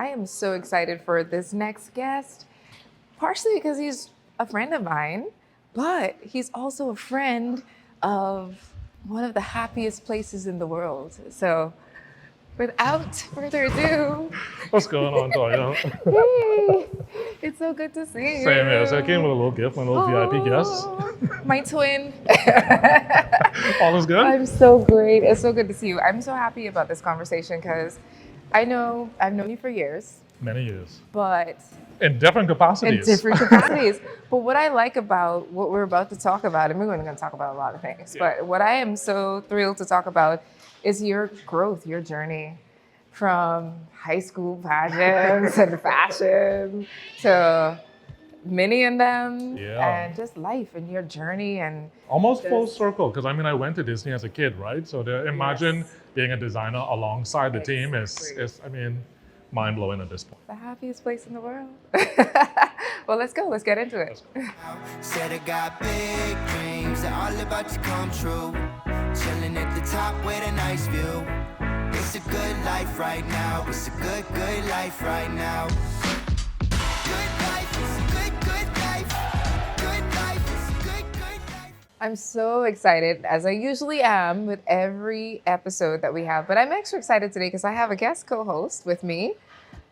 I am so excited for this next guest, partially because he's a friend of mine, but he's also a friend of one of the happiest places in the world. So without further ado, What's going on, Toya? hey, it's so good to see you. Same here. So I came with a little gift, my little VIP guest. My twin. All is good? I'm so great. It's so good to see you. I'm so happy about this conversation because I've known you for years, Many years. but In different capacities. But what I like about what we're about to talk about, and we're going to talk about a lot of things, but what I am so thrilled to talk about is your growth, your journey from high school pageants and fashion to many of them and just life and your journey and Almost full circle, because I went to Disney as a kid, right? So imagine being a designer alongside the team is mind-blowing at this point. the happiest place in the world. Well, let's go. Let's get into it. Said I got big dreams that all about to come true. Chilling at the top with a nice view. It's a good life right now. It's a good life right now. Good life, it's a good life. Good life, it's a good life. I'm so excited, as I usually am with every episode that we have, but I'm extra excited today because I have a guest co-host with me,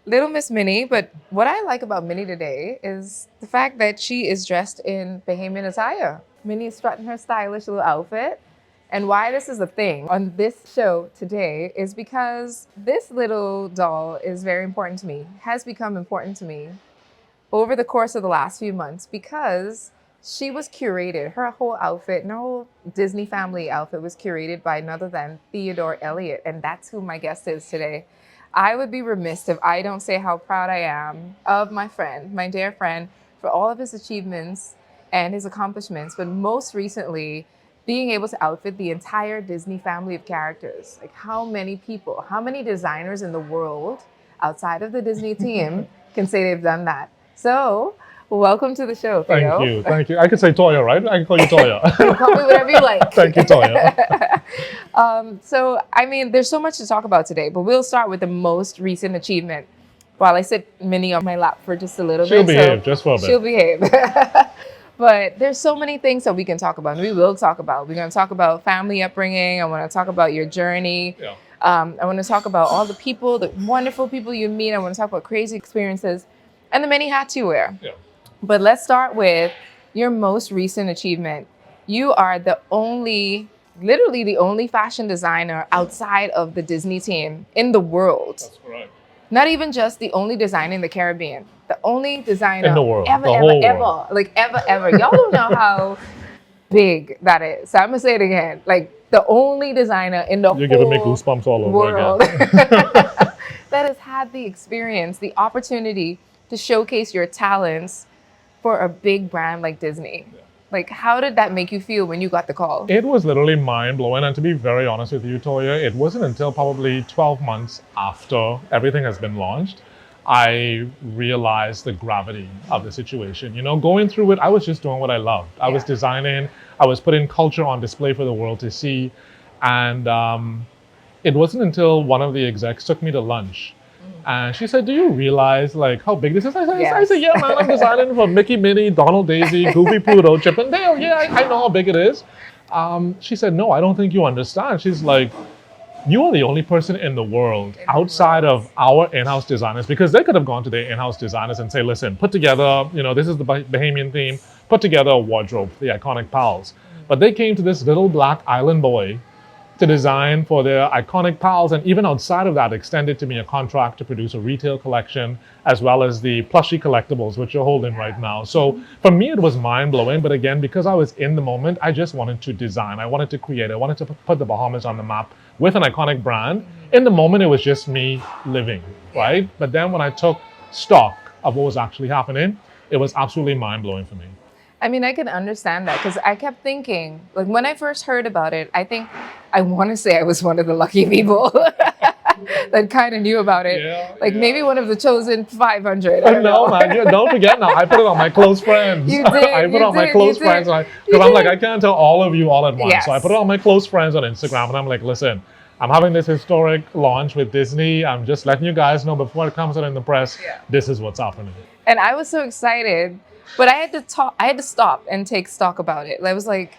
Little Miss Minnie. But what I like about Minnie today is the fact that she is dressed in Bahamian attire. Minnie is strutting her stylish little outfit. And why this is a thing on this show today is because this little doll is very important to me, has become important to me over the course of the last few months because she was curated. Her whole outfit and her whole Disney family outfit was curated by none other than Theodore Elyett. And that's who my guest is today. I would be remiss if I don't say how proud I am of my friend, my dear friend, for all of his achievements and his accomplishments, but most recently, being able to outfit the entire Disney family of characters. Like how many people, how many designers in the world outside of the Disney team can say they've done that? So, welcome to the show, Theo. Thank you. I could say Toya, right? I can call you Toya. Call me whatever you like. Thank you, Toya. There's so much to talk about today, but we'll start with the most recent achievement. While I sit Minnie on my lap for just a little She'll bit. behave just for a bit. She'll behave. But there's so many things that we can talk about, and we will talk about. We're going to talk about family upbringing. I want to talk about your journey. Yeah. I want to talk about all the people, the wonderful people you meet. I want to talk about crazy experiences and the many hats you wear. Yeah. But let's start with your most recent achievement. You are literally the only fashion designer outside of the Disney team in the world. That's correct. Not even just the only designer in the Caribbean. The only designer in the world. ever. Y'all don't know how big that is. So I'm gonna say it again. Like the only designer in the You're whole giving me goosebumps all over world again. that has had the experience, the opportunity to showcase your talents for a big brand like Disney. Yeah. Like, how did that make you feel when you got the call? It was literally mind-blowing, and to be very honest with you, Toya, it wasn't until probably 12 months after everything has been launched, I realized the gravity of the situation. Going through it, I was just doing what I loved. I was designing, I was putting culture on display for the world to see, and it wasn't until one of the execs took me to lunch. And she said, do you realize how big this is? I said, yeah, man, I'm designing for Mickey, Minnie, Donald, Daisy, Goofy, Pluto, Chip and Dale. Yeah, I know how big it is. She said, no, I don't think you understand. She's like, you are the only person in the world outside of our in-house designers, because they could have gone to their in-house designers and say, listen, put together, this is the Bahamian theme, put together a wardrobe for the iconic pals. But they came to this little black island boy to design for their iconic pals, and even outside of that, extended to me a contract to produce a retail collection, as well as the plushie collectibles, which you're holding right now. So for me, it was mind-blowing, but again, because I was in the moment, I just wanted to design, I wanted to create, I wanted to put the Bahamas on the map with an iconic brand. In the moment, it was just me living, right? But then when I took stock of what was actually happening, it was absolutely mind-blowing for me. I can understand that because I kept thinking, when I first heard about it, I want to say I was one of the lucky people that kind of knew about it. Maybe one of the chosen 500. No, man, don't forget now. I put it on my close friends. You did. I put it on my close friends. Because I'm like, I can't tell all of you all at once. So I put it on my close friends on Instagram, and I'm like, listen, I'm having this historic launch with Disney. I'm just letting you guys know before it comes out in the press, Yeah. this is what's happening. And I was so excited, but I had to stop and take stock about it. I was like,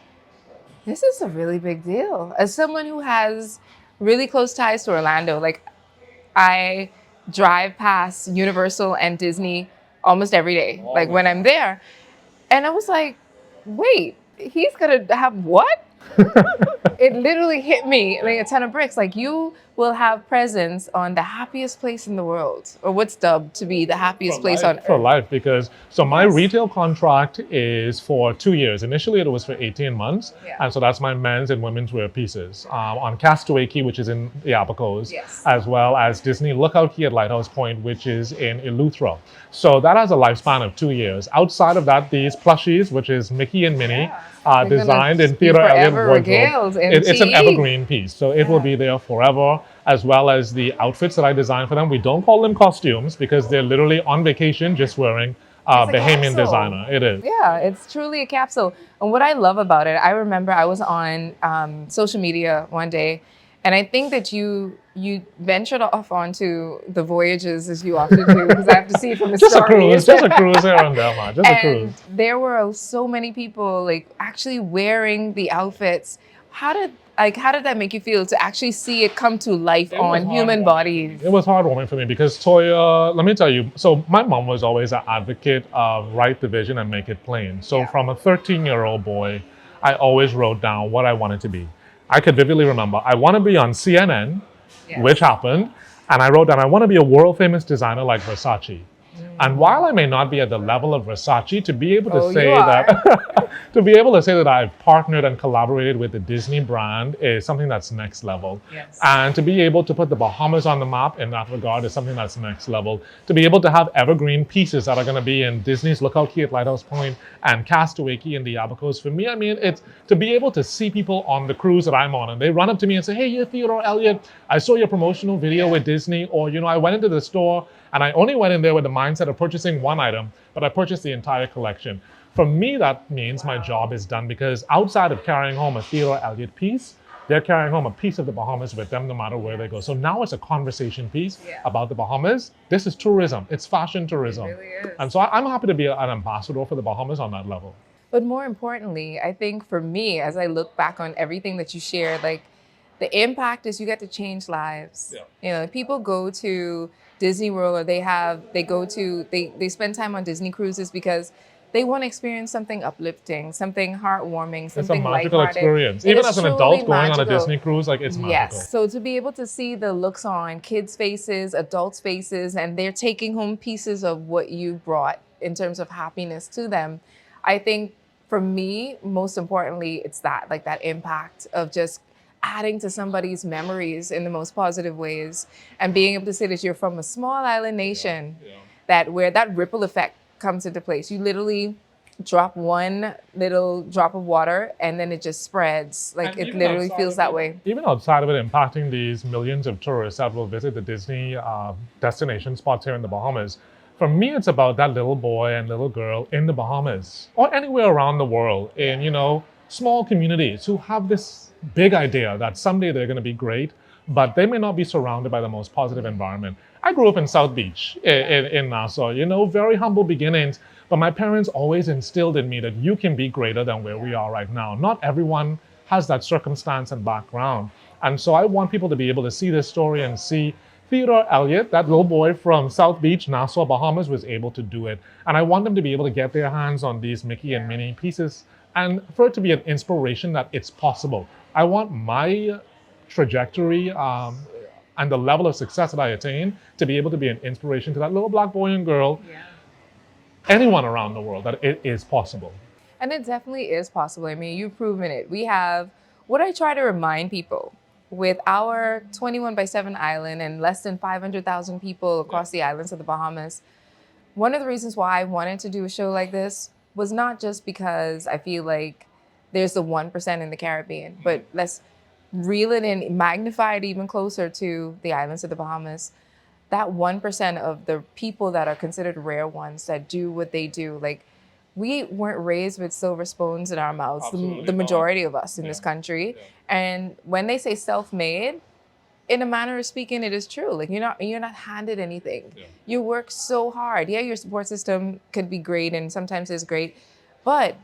this is a really big deal. As someone who has really close ties to Orlando, like I drive past Universal and Disney almost every day, like when I'm there. And I was like, wait, he's gonna have what? It literally hit me like a ton of bricks. Like, you will have presence on the happiest place in the world, or what's dubbed to be the happiest place on For earth. life, because so my Yes. retail contract is for 2 years. Initially, it was for 18 months, Yeah. and so that's my men's and women's wear pieces on Castaway Key, which is in the Abacos, Yes. as well as Disney Lookout Key at Lighthouse Point, which is in Eleuthera. So that has a lifespan of 2 years. Outside of that, these plushies, which is Mickey and Minnie, are They're gonna designed in be Theodore Elyett forever wardrobe. regaled in It's an TE. evergreen piece, so it will be there forever, as well as the outfits that I designed for them. We don't call them costumes because they're literally on vacation just wearing a Bahamian capsule. designer. It is. Yeah, it's truly a capsule. And what I love about it, I remember I was on social media one day, and I think that you ventured off onto the voyages as you often do, because I have to see it from the Just a stories. cruise, just a cruise here and there, man. Just a And cruise. there were so many people like actually wearing the outfits. How did that make you feel to actually see it come to life It was on human heartwarming. bodies? It was heartwarming for me because Toya, let me tell you, so my mom was always an advocate of write the vision and make it plain. So Yeah. from a 13-year-old boy, I always wrote down what I wanted to be. I could vividly remember, I want to be on CNN, Yes. which happened, and I wrote down, I want to be a world famous designer like Versace. And while I may not be at the level of Versace, to be able to Oh, say you are. that to be able to say that I've partnered and collaborated with the Disney brand is something that's next level. Yes. And to be able to put the Bahamas on the map in that regard is something that's next level. To be able to have evergreen pieces that are going to be in Disney's Lookout Key at Lighthouse Point and Castaway Key in the Abacos, for me, I mean, it's to be able to see people on the cruise that I'm on and they run up to me and say, hey, you're Theodore Elyett. I saw your promotional video with Disney, or, I went into the store and I only went in there with the mindset of purchasing one item, but I purchased the entire collection. For me, that means my job is done, because outside of carrying home a Theodore Elyett piece, they're carrying home a piece of the Bahamas with them no matter where they go. So now it's a conversation piece about the Bahamas. This is tourism. It's fashion tourism. It really is. And so I'm happy to be an ambassador for the Bahamas on that level. But more importantly, I think for me, as I look back on everything that you shared, like the impact is you get to change lives. Yeah. People go to Disney World, or they spend time on Disney cruises because they want to experience something uplifting, something heartwarming, It's a something magical lighthearted. experience. It Even is as an truly adult going on a magical. Disney cruise, like it's magical. Yes. So to be able to see the looks on kids' faces, adults' faces, and they're taking home pieces of what you brought in terms of happiness to them, I think for me, most importantly, it's that impact of just adding to somebody's memories in the most positive ways, and being able to say that you're from a small island nation, that where that ripple effect comes into place. You literally drop one little drop of water and then it just spreads. Like, And it even literally outside feels of that it- way. Even outside of it impacting these millions of tourists that will visit the Disney destination spots here in the Bahamas, for me, it's about that little boy and little girl in the Bahamas or anywhere around the world in, small communities who have this big idea that someday they're going to be great, but they may not be surrounded by the most positive environment. I grew up in South Beach in Nassau, very humble beginnings, but my parents always instilled in me that you can be greater than where we are right now. Not everyone has that circumstance and background. And so I want people to be able to see this story and see Theodore Elyett, that little boy from South Beach, Nassau, Bahamas, was able to do it. And I want them to be able to get their hands on these Mickey and Minnie pieces and for it to be an inspiration that it's possible. I want my trajectory and the level of success that I attain to be able to be an inspiration to that little black boy and girl, anyone around the world, that it is possible. And it definitely is possible. I mean, you've proven it. We have what I try to remind people with our 21/7 island and less than 500,000 people across the islands of the Bahamas. One of the reasons why I wanted to do a show like this was not just because I feel like there's the 1% in the Caribbean, but let's reel it in, magnify it even closer to the islands of the Bahamas. That 1% of the people that are considered rare ones that do what they do, like, we weren't raised with silver spoons in our mouths, Absolutely the not. majority of us in this country. Yeah. And when they say self-made, in a manner of speaking, it is true. Like you're not handed anything. Yeah. You work so hard. Yeah, your support system could be great and sometimes it's great, but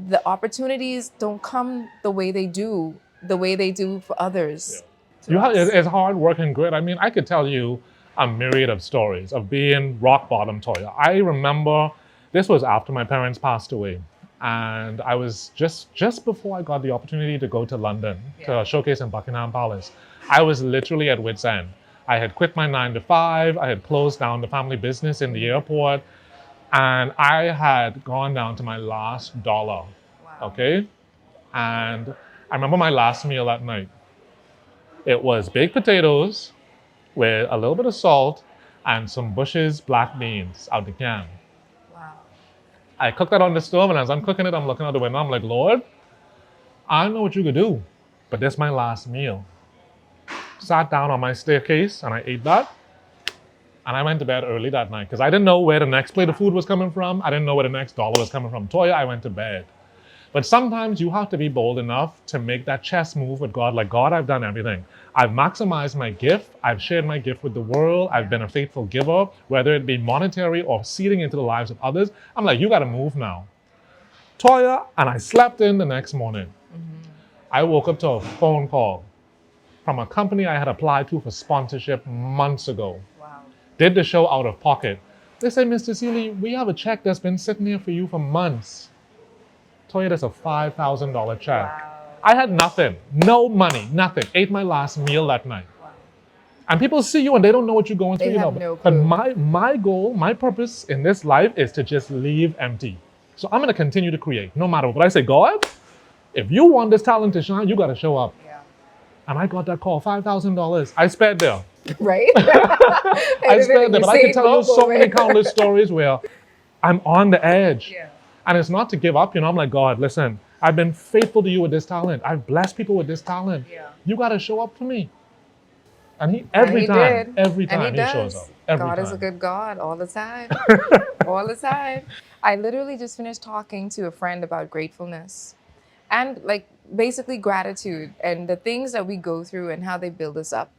the opportunities don't come the way they do for others. Yeah. It's hard work and grit. I mean, I could tell you a myriad of stories of being rock bottom, Toya. I remember this was after my parents passed away. And I was just before I got the opportunity to go to London to showcase in Buckingham Palace. I was literally at wit's end. I had quit my 9 to 5. I had closed down the family business in the airport. And I had gone down to my last dollar. Wow. Okay? And I remember my last meal that night. It was baked potatoes with a little bit of salt and some Bush's black beans out the can. Wow. I cooked that on the stove, and as I'm cooking it, I'm looking out the window. I'm like, Lord, I don't know what you could do, but this is my last meal. Sat down on my staircase, and I ate that. And I went to bed early that night because I didn't know where the next plate of food was coming from. I didn't know where the next dollar was coming from. Toya, I went to bed. But sometimes you have to be bold enough to make that chess move with God. Like, God, I've done everything. I've maximized my gift. I've shared my gift with the world. I've been a faithful giver, whether it be monetary or seeding into the lives of others. I'm like, you got to move now. Toya, and I slept in the next morning. I woke up to a phone call from a company I had applied to for sponsorship months ago. Wow. Did the show out of pocket. They said, Mr. Seeley, we have a check that's been sitting here for you for months. Toya, that's a $5,000 check. Wow. I had nothing, no money, nothing. Ate my last meal that night. Wow. And people see you and they don't know what you're going through. They have no But clue. my goal, my purpose in this life is to just leave empty. So I'm going to continue to create, no matter what. But I say, God, if you want this talent to shine, you got to show up. Yeah. And I got that call, $5,000. I spared there. Right? I spared there. But I can tell you so many countless stories where I'm on the edge. Yeah. And it's not to give up, I'm like, God, listen, I've been faithful to you with this talent. I've blessed people with this talent. Yeah. You got to show up for me. And every time he shows up. God is a good God all the time. All the time. I literally just finished talking to a friend about gratefulness and like basically gratitude and the things that we go through and how they build us up.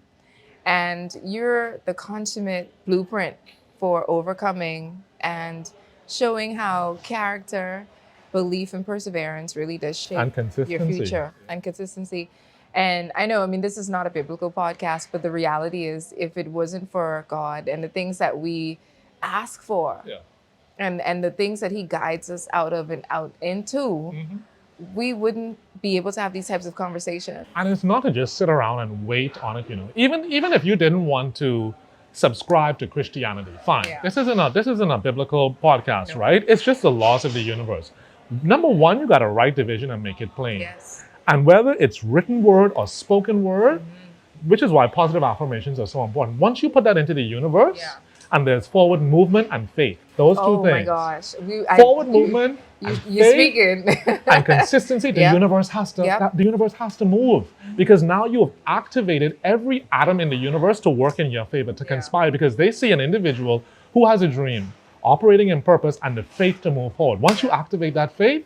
And you're the consummate blueprint for overcoming and showing how character, belief, and perseverance really does shape your future and consistency. And I know, I mean, this is not a biblical podcast, but the reality is if it wasn't for God and the things that we ask for and the things that he guides us out of and out into, we wouldn't be able to have these types of conversations. And it's not to just sit around and wait on it, Even if you didn't want to subscribe to Christianity, fine. Yeah. This isn't a biblical podcast, right? It's just the laws of the universe. Number one, you got to write the vision and make it plain. Yes. And whether it's written word or spoken word, which is why positive affirmations are so important. Once you put that into the universe, and there's forward movement and faith. Those two things. Oh my gosh. Forward movement and you're faith speaking. and consistency. The universe has to move. Because now you have activated every atom in the universe to work in your favor, to conspire, because they see an individual who has a dream, operating in purpose, and the faith to move forward. Once you activate that faith,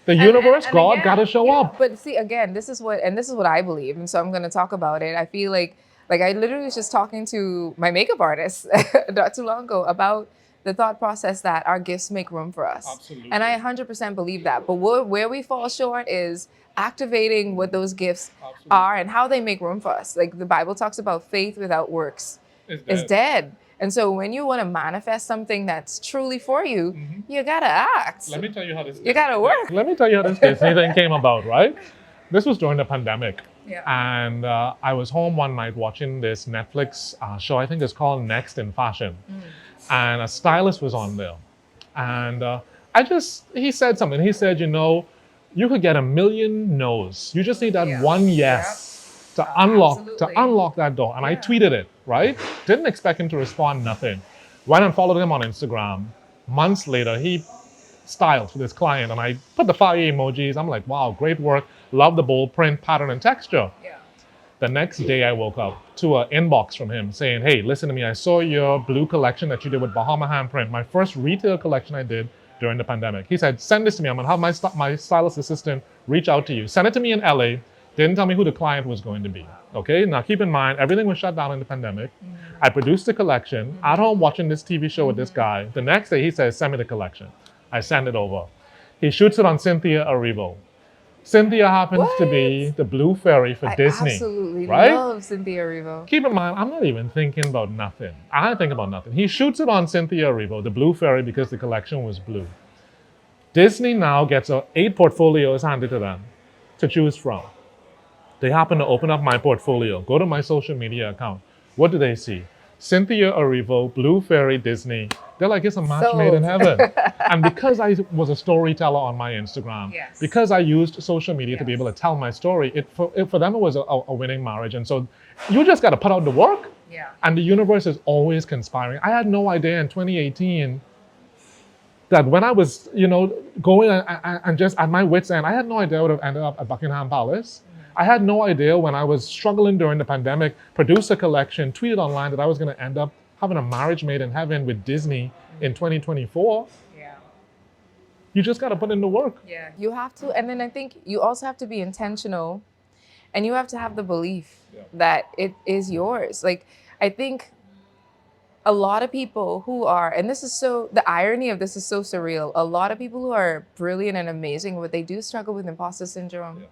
the universe, God, got to show up. But see, again, this is what I believe. And so I'm going to talk about it. I feel like I literally was just talking to my makeup artist not too long ago about the thought process that our gifts make room for us. Absolutely. And I 100% believe that. But where we fall short is activating what those gifts are and how they make room for us. Like the Bible talks about faith without works is dead. And so when you want to manifest something that's truly for you, you got to act. Let me tell you how this You got to work. Let me tell you how this Disney thing came about, right? This was during the pandemic. Yeah. And I was home one night watching this Netflix show, I think it's called Next in Fashion. And a stylist was on there. And he said something. He said, you could get 1 million no's. You just need that one yes to unlock that door. And I tweeted it, right? Didn't expect him to respond, nothing. Went and followed him on Instagram. Months later, he styled for this client. And I put the fire emojis. I'm like, wow, great work. Love the bold print, pattern, and texture. Yeah. The next day I woke up to an inbox from him saying, hey, listen to me. I saw your blue collection that you did with Bahama handprint. My first retail collection I did during the pandemic. He said, send this to me. I'm going to have my stylist assistant reach out to you. Send it to me in LA. Didn't tell me who the client was going to be. Okay, now keep in mind, everything was shut down in the pandemic. I produced the collection at home watching this TV show with this guy. The next day he says, send me the collection. I send it over. He shoots it on Cynthia Erivo. Cynthia happens to be the blue fairy for Disney. I absolutely right? love Cynthia Erivo. Keep in mind, I'm not even thinking about nothing. I think about nothing. He shoots it on Cynthia Erivo, the blue fairy, because the collection was blue. Disney now gets 8 portfolios handed to them to choose from. They happen to open up my portfolio, go to my social media account. What do they see? Cynthia Erivo, Blue Fairy, Disney. They're like, it's a match made in heaven. And because I was a storyteller on my Instagram, because I used social media to be able to tell my story, for them it was a winning marriage. And so you just got to put out the work. And the universe is always conspiring. I had no idea in 2018 that when I was, going and just at my wit's end, I had no idea I would have ended up at Buckingham Palace. I had no idea when I was struggling during the pandemic, produced a collection, tweeted online that I was going to end up having a marriage made in heaven with Disney in 2024. You just got to put in the work. You have to. And then I think you also have to be intentional, and you have to have the belief that it is yours. Like, I think a lot of people who are, and this is the irony of this is so surreal. A lot of people who are brilliant and amazing, but they do struggle with imposter syndrome.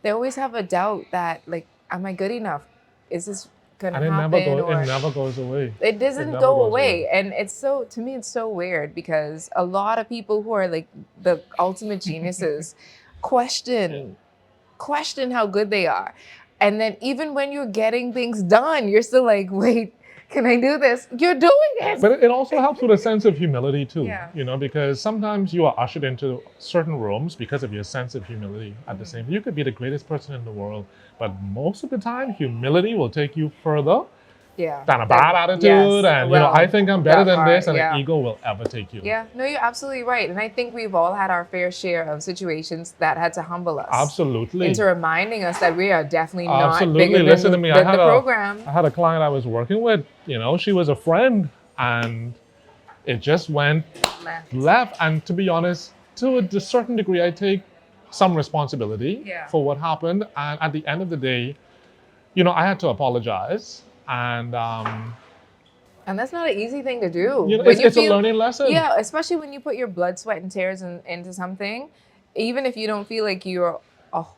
They always have a doubt that, like, am I good enough? Is this going to happen? It never goes away. It doesn't go away. And to me, it's so weird because a lot of people who are like the ultimate geniuses question how good they are. And then even when you're getting things done, you're still like, wait, can I do this? You're doing it. But it also helps with a sense of humility too, because sometimes you are ushered into certain rooms because of your sense of humility at the same time. You could be the greatest person in the world, but most of the time, humility will take you further than a bad attitude. And, I think I'm better than this, and an ego will ever take you. No, you're absolutely right. And I think we've all had our fair share of situations that had to humble us. Absolutely. Into reminding us that we are definitely not bigger Listen than to me. the program. I had a client I was working with, she was a friend, and it just went left. And to be honest, to a certain degree, I take some responsibility for what happened. And at the end of the day, I had to apologize. And that's not an easy thing to do. It's a learning lesson. Yeah, especially when you put your blood, sweat, and tears into something, even if you don't feel like you're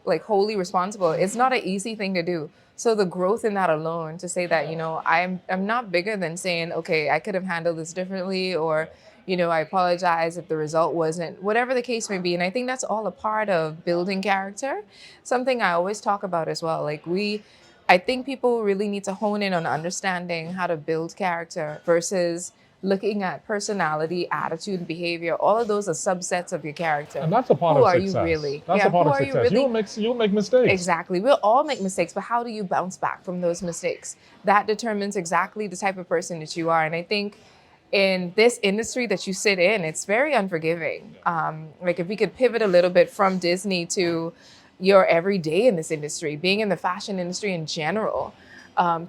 like wholly responsible, it's not an easy thing to do. So the growth in that alone, to say that, I'm not bigger than saying, okay, I could have handled this differently, or, I apologize if the result wasn't, whatever the case may be. And I think that's all a part of building character. Something I always talk about as well. Like I think people really need to hone in on understanding how to build character versus looking at personality, attitude, behavior. All of those are subsets of your character. And that's a part of success. Who are you really? That's a part of success. You'll make mistakes. Exactly. We'll all make mistakes, but how do you bounce back from those mistakes? That determines exactly the type of person that you are. And I think in this industry that you sit in, it's very unforgiving. Like if we could pivot a little bit from Disney to your everyday in this industry, being in the fashion industry in general,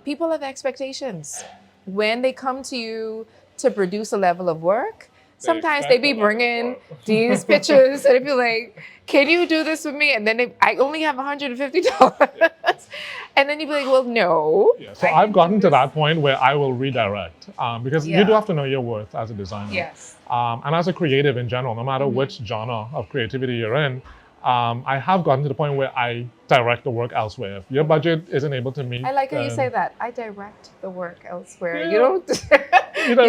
people have expectations. When they come to you to produce a level of work, sometimes they be bringing these pictures and they be like, can you do this with me? And then I only have $150. And then you'd be like, well, no. So I've gotten to that point where I will redirect because you do have to know your worth as a designer. And as a creative in general, no matter which genre of creativity you're in, I have gotten to the point where I direct the work elsewhere. If your budget isn't able to meet, I like how you say that. I direct the work elsewhere. You don't. Things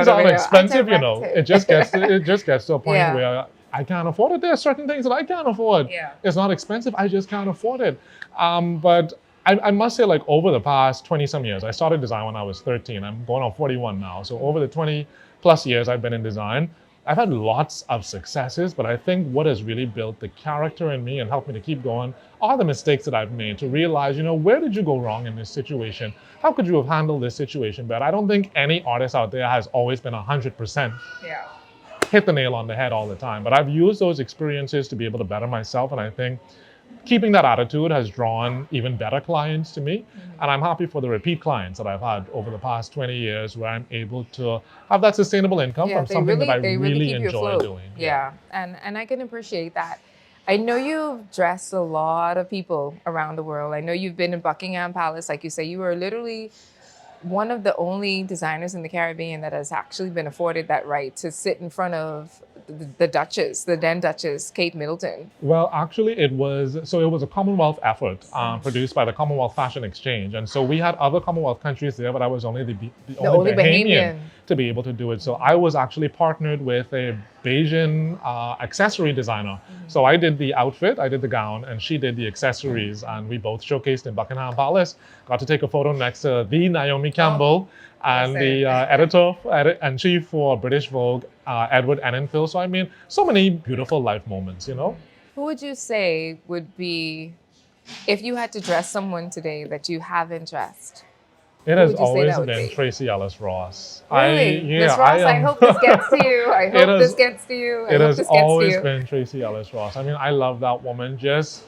aren't expensive, It just gets to a point where I can't afford it. There are certain things that I can't afford. It's not expensive. I just can't afford it. But I must say, like over the past 20 some years, I started design when I was 13. I'm going on 41 now. So over the 20 plus years I've been in design, I've had lots of successes, but I think what has really built the character in me and helped me to keep going are the mistakes that I've made to realize, where did you go wrong in this situation? How could you have handled this situation better? I don't think any artist out there has always been 100% hit the nail on the head all the time, but I've used those experiences to be able to better myself, and I think keeping that attitude has drawn even better clients to me. And I'm happy for the repeat clients that I've had over the past 20 years where I'm able to have that sustainable income from something that I really enjoy doing. And I can appreciate that. I know you've dressed a lot of people around the world. I know you've been in Buckingham Palace. Like you say, you were literally one of the only designers in the Caribbean that has actually been afforded that right to sit in front of the Duchess, the then Duchess, Kate Middleton. Well, actually, it was a Commonwealth effort produced by the Commonwealth Fashion Exchange, and so we had other Commonwealth countries there, but I was only the only only Bahamian Bahamian. to be able to do it. So I was actually partnered with a Bayesian accessory designer. So I did the outfit, I did the gown, and she did the accessories, and we both showcased in Buckingham Palace. Got to take a photo next to the Naomi Campbell and the editor-in-chief for British Vogue, Edward Enninfil. So I mean, so many beautiful life moments, you know? Who would you say would be, if you had to dress someone today that you haven't dressed? It Who has would you say always that would been be? Tracy Ellis Ross. Really? Yeah, Miss Ross, I am- hope this gets to you. I It hope has- this gets to you. I It hope has this gets to always you. been Tracy Ellis Ross. I mean, I love that woman. Just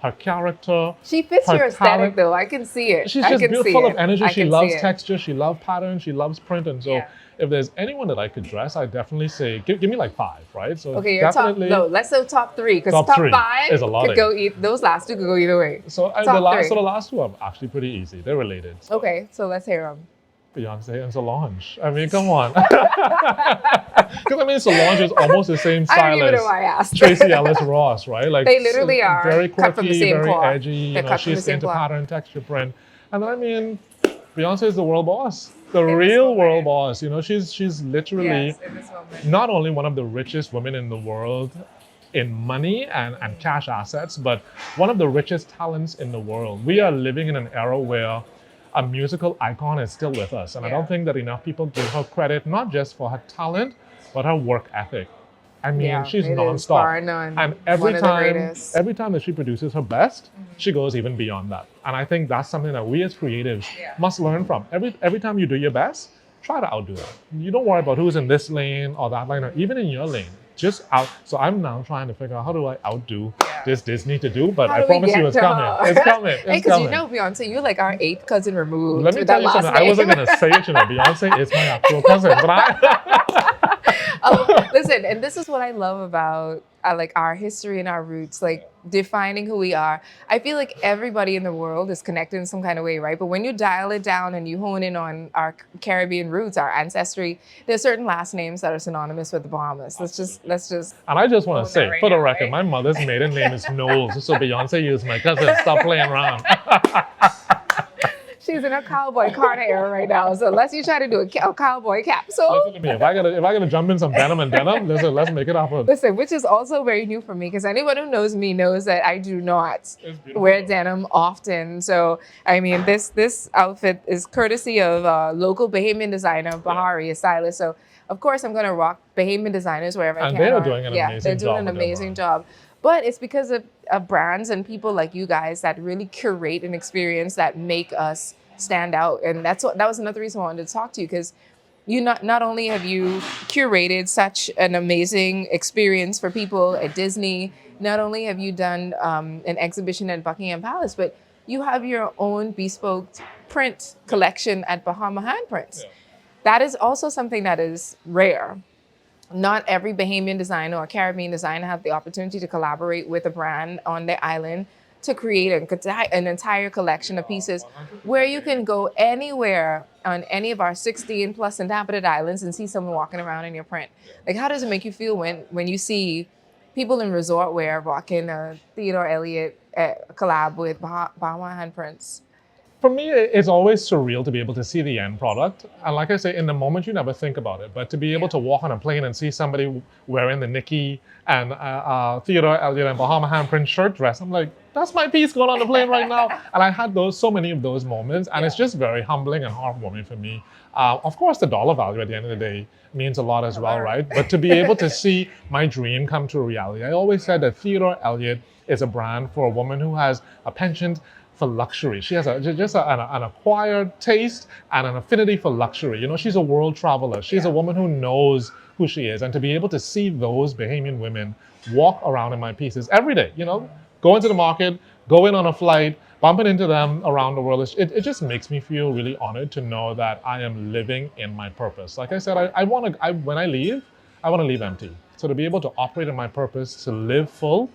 her character. She fits her your aesthetic talent. though. I can see it. She's I just can see beautiful it. of energy. I She can loves see it. texture. She loves pattern. She loves print. And so, Yeah. if there's anyone that I could dress, I definitely say give me like 5, right? So Okay, your top. definitely. No, let's say top 3 because Top top, three 5 is a lot could of go. Those last 2 could go either way. So Top the last, 3. so the last 2 are actually pretty easy. They're related. So Okay, so let's hear them. Beyonce and Solange. I mean, come on. Because I mean, Solange is almost the same I don't style even know as why I asked. Tracy Ellis Ross, right? Like They literally are very cut from the quirky, same very cloth. edgy. They're cut from the She's same into cloth. pattern, texture, print. And I mean, Beyonce is the world boss, the this real moment. world boss. You know, she's literally Yes, in this moment. not only one of the richest women in the world in money and cash assets, but one of the richest talents in the world. We are living in an era where a musical icon is still with us. And I Yeah. don't think that enough people give her credit, not just for her talent, but her work ethic. I mean, Yeah, she's it is nonstop. bar none. And One of the greatest. every time that she produces her best, she goes even beyond that. And I think that's something that we as creatives Yeah. must learn from. Every time you do your best, try to outdo it. You don't worry about who's in this lane or that lane, or even in your lane. Just out. So I'm now trying to figure out how do I outdo this Disney to do, but How I do we promise you get it's to coming. her? It's coming. It's Hey, because coming. you know Beyonce, you're like our 8th cousin removed. Let me with tell that you last something. I wasn't name. going to say it, you know, Beyonce is my actual cousin, but Listen, and this is what I love about like our history and our roots, like defining who we are. I feel like everybody in the world is connected in some kind of way, right? But when you dial it down and you hone in on our Caribbean roots, our ancestry, there's certain last names that are synonymous with the Bahamas. Let's just. And I just want to say, right for the now, record, right? my mother's maiden name is Knowles, so Beyonce is my cousin. Stop playing around. She's in a cowboy Carter era right now. So unless you try to do a cowboy capsule. Listen to me. If I gotta jump in some denim and denim, listen, let's make it happen. Listen, which is also very new for me because anyone who knows me knows that I do not It's beautiful. wear denim often. So, I mean, this outfit is courtesy of local Bahamian designer, Bahari, a stylist. So, of course, I'm going to rock Bahamian designers wherever I And can. they are Or- doing an yeah, amazing they're doing job an with their amazing brand. job. But it's because of brands and people like you guys that really curate an experience that make us stand out. And that was another reason I wanted to talk to you because you not only have you curated such an amazing experience for people at Disney, not only have you done an exhibition at Buckingham Palace, but you have your own bespoke print collection at Bahama Handprints. Yeah. That is also something that is rare. Not every Bahamian designer or Caribbean designer have the opportunity to collaborate with a brand on their island to create an entire collection of pieces where you can go anywhere on any of our 16 plus inhabited islands and see someone walking around in your print. Like, how does it make you feel when you see people in resort wear rocking a Theodore Elyett collab with Bahama Handprints? For me, it's always surreal to be able to see the end product. And like I say, in the moment, you never think about it. But to be able to walk on a plane and see somebody wearing the Nikki and Theodore Elyett and Bahama Handprint shirt dress, I'm like, that's my piece going on the plane right now. And I had so many of those moments. And it's just very humbling and heartwarming for me. Of course, the dollar value at the end of the day means a lot as well, right? But to be able to see my dream come to reality, I always said that Theodore Elyett is a brand for a woman who has a penchant for luxury. She has an acquired taste and an affinity for luxury. You know, she's a world traveler. She's a woman who knows who she is. And to be able to see those Bahamian women walk around in my pieces every day, you know, go into the market, go in on a flight, bumping into them around the world, it just makes me feel really honored to know that I am living in my purpose. Like I said, when I leave, I want to leave empty. So to be able to operate in my purpose, to live full,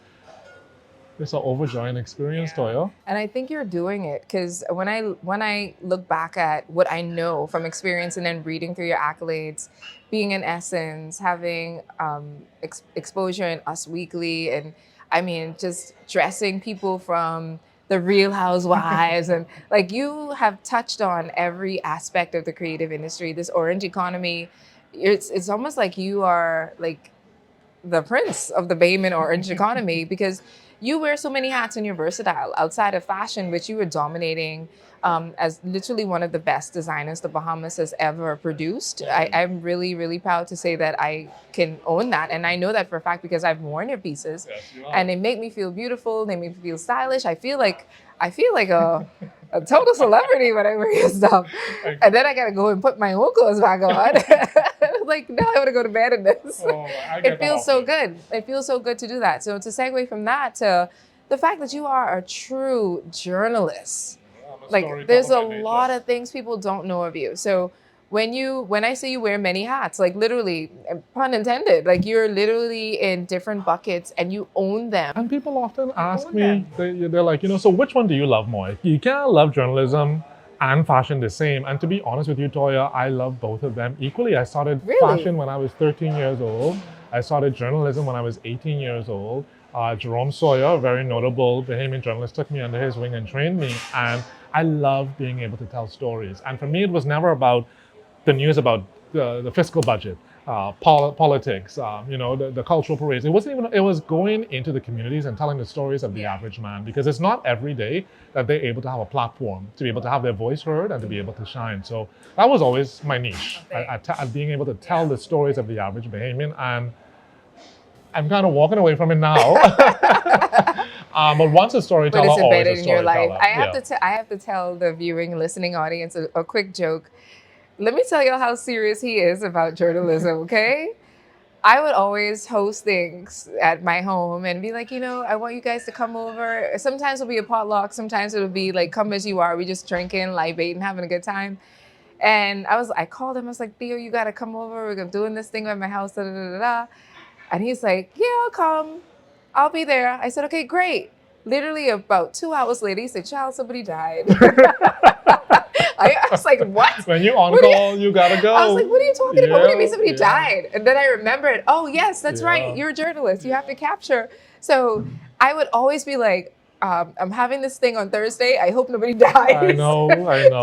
It's an overjoying experience, Toya. And I think you're doing it because when I look back at what I know from experience and then reading through your accolades, being in Essence, having exposure in Us Weekly, and I mean just dressing people from the Real Housewives, and like you have touched on every aspect of the creative industry. This orange economy, it's almost like you are like the prince of the Bahamian orange economy because you wear so many hats and you're versatile outside of fashion, which you were dominating as literally one of the best designers the Bahamas has ever produced. I'm really, really proud to say that I can own that. And I know that for a fact because I've worn your pieces and they make me feel beautiful. They make me feel stylish. I feel like a total celebrity when I wear your stuff. And then I got to go and put my own clothes back on. Like, no, I want to go to bed in this. It feels so good. It feels so good to do that. So to segue from that to the fact that you are a true journalist, like there's a lot of things people don't know of you. So when I say you wear many hats, like literally, pun intended, like you're literally in different buckets and you own them. And people often ask me, they're like, so which one do you love more? You can't love journalism and fashion the same. And to be honest with you, Toya, I love both of them equally. I started fashion when I was 13 years old. I started journalism when I was 18 years old. Jerome Sawyer, a very notable Bahamian journalist, took me under his wing and trained me. And I love being able to tell stories. And for me, it was never about the news about the fiscal budget, politics, the cultural parades. It wasn't even, it was going into the communities and telling the stories of the average man, because it's not every day that they're able to have a platform, to be able to have their voice heard and to be able to shine. So that was always my niche, at being able to tell the stories of the average Bahamian. And I'm kind of walking away from it now. But once a storyteller, but it's always a embedded in your life. storyteller. I have to tell the viewing and listening audience a quick joke. Let me tell you how serious he is about journalism, okay? I would always host things at my home and be like, I want you guys to come over. Sometimes it'll be a potluck. Sometimes it'll be like, come as you are. We just drinking, libating, having a good time. And I called him. I was like, Theo, you got to come over. We're doing this thing at my house, da, da, da, da, da. And he's like, yeah, I'll come. I'll be there. I said, okay, great. Literally about 2 hours later, he said, child, somebody died. I was like, what? When you're on call, you gotta go. I was like, what are you talking about? What do you mean somebody died? And then I remembered, oh, yes, that's right. You're a journalist. You have to capture. So I would always be like, I'm having this thing on Thursday. I hope nobody dies. I know.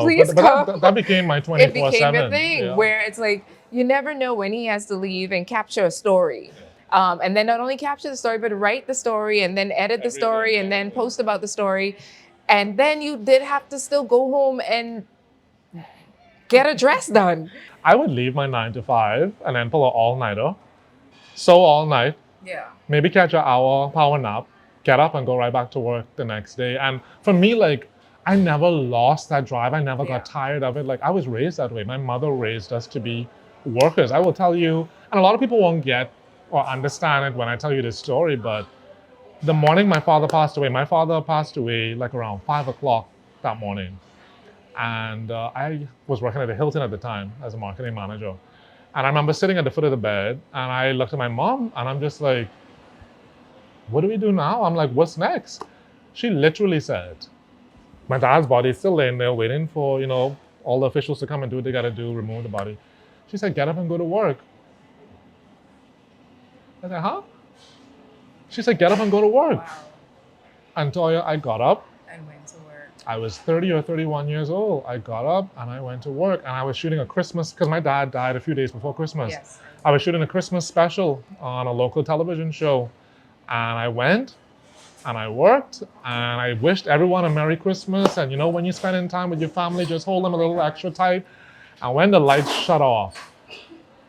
Please come. That became my 24/7. It became a thing where it's like, you never know when he has to leave and capture a story. And then not only capture the story, but write the story and then edit the story and then post about the story. And then you did have to still go home and get a dress done. I would leave my 9 to 5 and then pull an all-nighter. Sew all night. Yeah. Maybe catch an hour power nap, get up and go right back to work the next day. And for me, like, I never lost that drive. I never got tired of it. Like, I was raised that way. My mother raised us to be workers. I will tell you, and a lot of people won't get or understand it when I tell you this story, but the morning my father passed away like around 5 o'clock that morning. And I was working at the Hilton at the time as a marketing manager. And I remember sitting at the foot of the bed and I looked at my mom and I'm just like, what do we do now? I'm like, what's next? She literally said, my dad's body is still laying there waiting for, all the officials to come and do what they gotta do, remove the body. She said, get up and go to work. I said, huh? She said, get up and go to work. Wow. And Toya, I got up. And went to work. I was 30 or 31 years old. I got up and I went to work and I was shooting a Christmas, because my dad died a few days before Christmas. Yes. I was shooting a Christmas special on a local television show. And I went and I worked and I wished everyone a Merry Christmas. And when you're spending time with your family, just hold them a little extra tight. And when the lights shut off,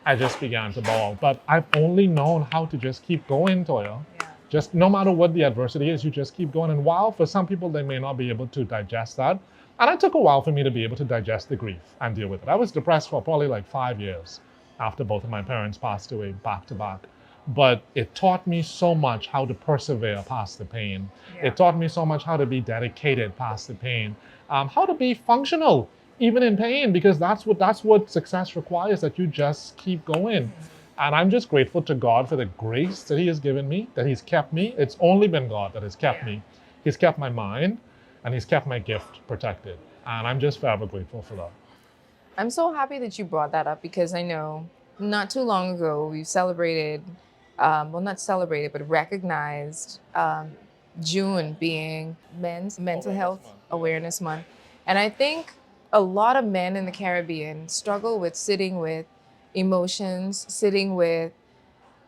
I just began to bawl. But I've only known how to just keep going, Toya. Yeah. Just no matter what the adversity is, you just keep going. And while for some people, they may not be able to digest that. And it took a while for me to be able to digest the grief and deal with it. I was depressed for probably like 5 years after both of my parents passed away back to back. But it taught me so much how to persevere past the pain. Yeah. It taught me so much how to be dedicated past the pain, how to be functional even in pain, because that's what success requires, that you just keep going. And I'm just grateful to God for the grace that He has given me, that He's kept me. It's only been God that has kept me. He's kept my mind, and He's kept my gift protected. And I'm just forever grateful for that. I'm so happy that you brought that up because I know not too long ago we celebrated, well, not celebrated, but recognized June being Men's Mental Health Awareness Month. And I think a lot of men in the Caribbean struggle with sitting with emotions, sitting with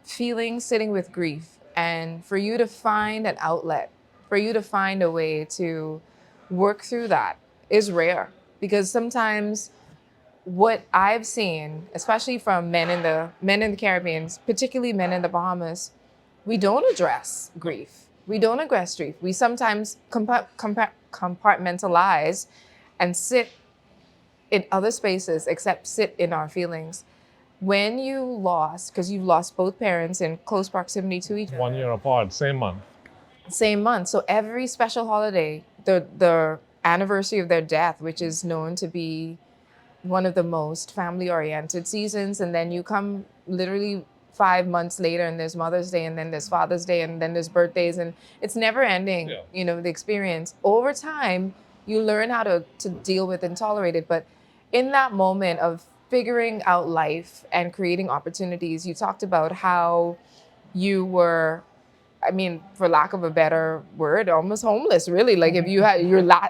feelings, sitting with grief. And for you to find an outlet, for you to find a way to work through that is rare because sometimes what I've seen, especially from men in the Caribbean, particularly men in the Bahamas, we don't address grief. We don't address grief. We sometimes compartmentalize and sit in other spaces except sit in our feelings. When you lost, because you lost both parents in close proximity to each other. 1 year apart, same month. Same month. So every special holiday, the anniversary of their death, which is known to be one of the most family-oriented seasons, and then you come literally 5 months later and there's Mother's Day and then there's Father's Day and then there's birthdays and it's never ending, the experience. Over time, you learn how to deal with and tolerate it. But in that moment of figuring out life and creating opportunities, you talked about how you were, I mean, for lack of a better word, almost homeless, really. Like if you had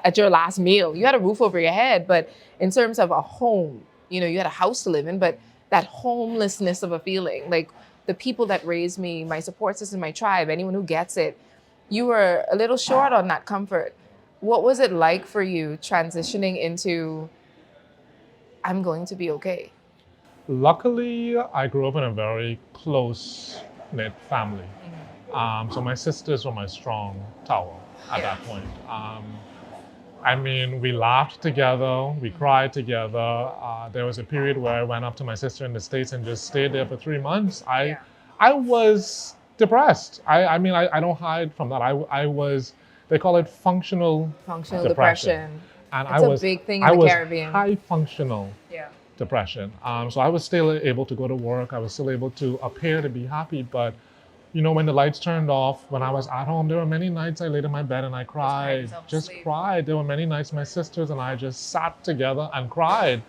at your last meal, you had a roof over your head, but in terms of a home, you had a house to live in, but that homelessness of a feeling, like the people that raised me, my support system, my tribe, anyone who gets it, you were a little short on that comfort. What was it like for you transitioning into, I'm going to be okay? Luckily, I grew up in a very close-knit family. So my sisters were my strong tower at that point. I mean, we laughed together, we cried together. There was a period where I went up to my sister in the States and just stayed there for 3 months. I was depressed. I mean, I don't hide from that. I was, they call it functional depression. And it's a big thing in the Caribbean. High functional depression. So I was still able to go to work. I was still able to appear to be happy, but when the lights turned off, when I was at home, there were many nights I laid in my bed and I cried, just cried. There were many nights my sisters and I just sat together and cried.